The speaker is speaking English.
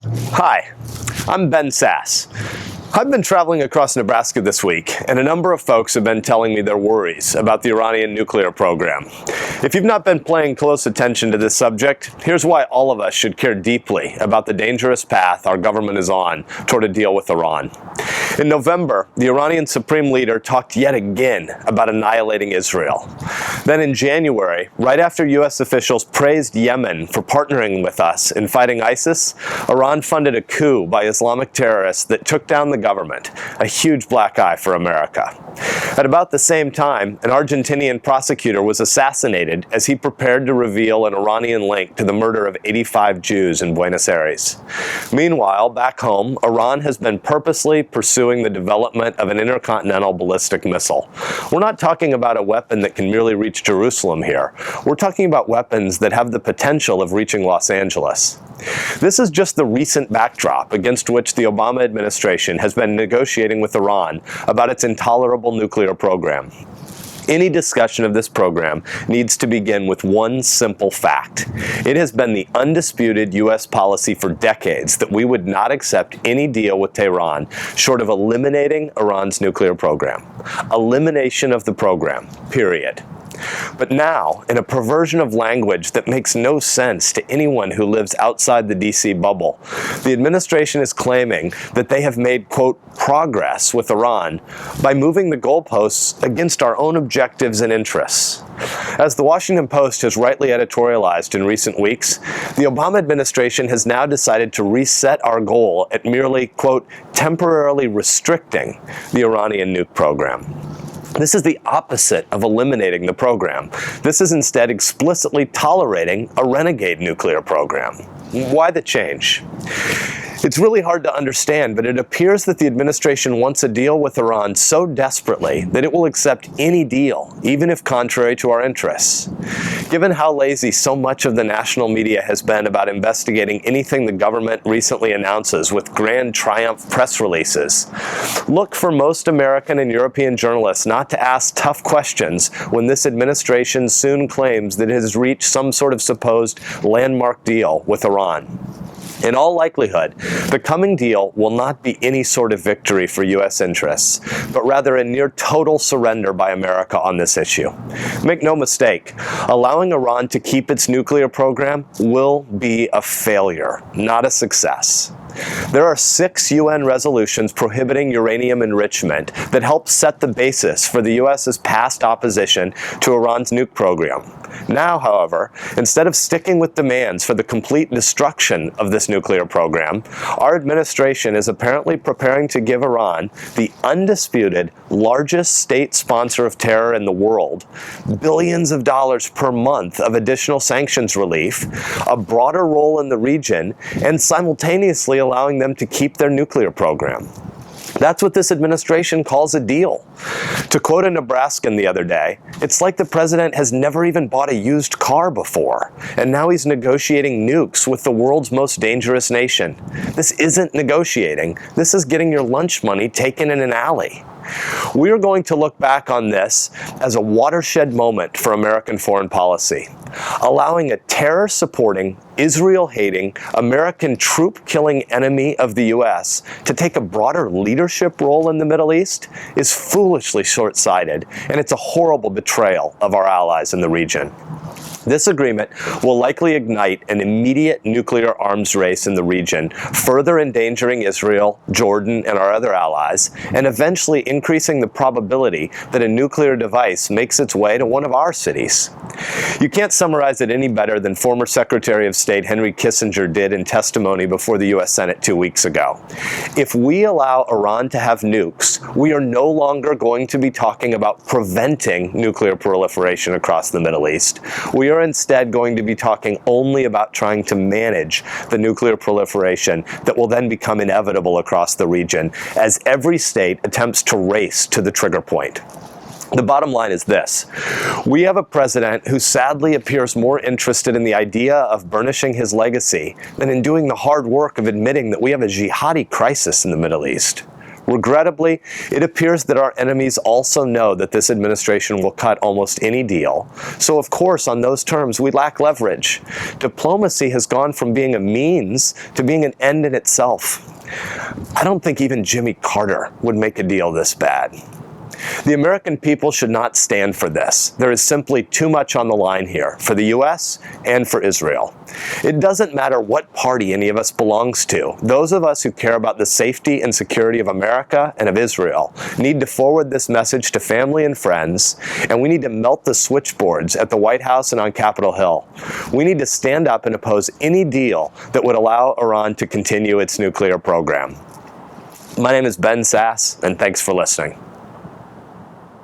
Hi, I'm Ben Sass. I've been traveling across Nebraska this week, and a number of folks have been telling me their worries about the Iranian nuclear program. If you've not been paying close attention to this subject, here's why all of us should care deeply about the dangerous path our government is on toward a deal with Iran. In November, the Iranian supreme leader talked yet again about annihilating Israel. Then in January, right after U.S. officials praised Yemen for partnering with us in fighting ISIS, Iran funded a coup by Islamic terrorists that took down the government, a huge black eye for America. At about the same time, an Argentinian prosecutor was assassinated as he prepared to reveal an Iranian link to the murder of 85 Jews in Buenos Aires. Meanwhile, back home, Iran has been purposely pursuing the development of an intercontinental ballistic missile. We're not talking about a weapon that can merely reach Jerusalem here. We're talking about weapons that have the potential of reaching Los Angeles. This is just the recent backdrop against which the Obama administration has been negotiating with Iran about its intolerable nuclear program. Any discussion of this program needs to begin with one simple fact. It has been the undisputed U.S. policy for decades that we would not accept any deal with Tehran short of eliminating Iran's nuclear program. Elimination of the program, period. But now, in a perversion of language that makes no sense to anyone who lives outside the DC bubble, the administration is claiming that they have made, quote, progress with Iran by moving the goalposts against our own objectives and interests. As the Washington Post has rightly editorialized in recent weeks, the Obama administration has now decided to reset our goal at merely, quote, temporarily restricting the Iranian nuke program. This is the opposite of eliminating the program. This is instead explicitly tolerating a renegade nuclear program. Why the change? It's really hard to understand, but it appears that the administration wants a deal with Iran so desperately that it will accept any deal, even if contrary to our interests. Given how lazy so much of the national media has been about investigating anything the government recently announces with grand triumph press releases, look for most American and European journalists not to ask tough questions when this administration soon claims that it has reached some sort of supposed landmark deal with Iran. In all likelihood, the coming deal will not be any sort of victory for U.S. interests, but rather a near total surrender by America on this issue. Make no mistake, allowing Iran to keep its nuclear program will be a failure, not a success. There are 6 UN resolutions prohibiting uranium enrichment that help set the basis for the U.S.'s past opposition to Iran's nuke program. Now, however, instead of sticking with demands for the complete destruction of this nuclear program, our administration is apparently preparing to give Iran, the undisputed largest state sponsor of terror in the world, billions of dollars per month of additional sanctions relief, a broader role in the region, and simultaneously allowing them to keep their nuclear program. That's what this administration calls a deal. To quote a Nebraskan the other day, it's like the president has never even bought a used car before, and now he's negotiating nukes with the world's most dangerous nation. This isn't negotiating. This is getting your lunch money taken in an alley. We are going to look back on this as a watershed moment for American foreign policy. Allowing a terror-supporting, Israel-hating, American troop-killing enemy of the U.S. to take a broader leadership role in the Middle East is foolishly short-sighted, and it's a horrible betrayal of our allies in the region. This agreement will likely ignite an immediate nuclear arms race in the region, further endangering Israel, Jordan, and our other allies, and eventually increasing the probability that a nuclear device makes its way to one of our cities. You can't summarize it any better than former Secretary of State Henry Kissinger did in testimony before the U.S. Senate 2 weeks ago. If we allow Iran to have nukes, we are no longer going to be talking about preventing nuclear proliferation across the Middle East. We are instead going to be talking only about trying to manage the nuclear proliferation that will then become inevitable across the region as every state attempts to race to the trigger point. The bottom line is this. We have a president who sadly appears more interested in the idea of burnishing his legacy than in doing the hard work of admitting that we have a jihadi crisis in the Middle East. Regrettably, it appears that our enemies also know that this administration will cut almost any deal. So of course, on those terms, we lack leverage. Diplomacy has gone from being a means to being an end in itself. I don't think even Jimmy Carter would make a deal this bad. The American people should not stand for this. There is simply too much on the line here for the U.S. and for Israel. It doesn't matter what party any of us belongs to. Those of us who care about the safety and security of America and of Israel need to forward this message to family and friends, and we need to melt the switchboards at the White House and on Capitol Hill. We need to stand up and oppose any deal that would allow Iran to continue its nuclear program. My name is Ben Sasse, and thanks for listening.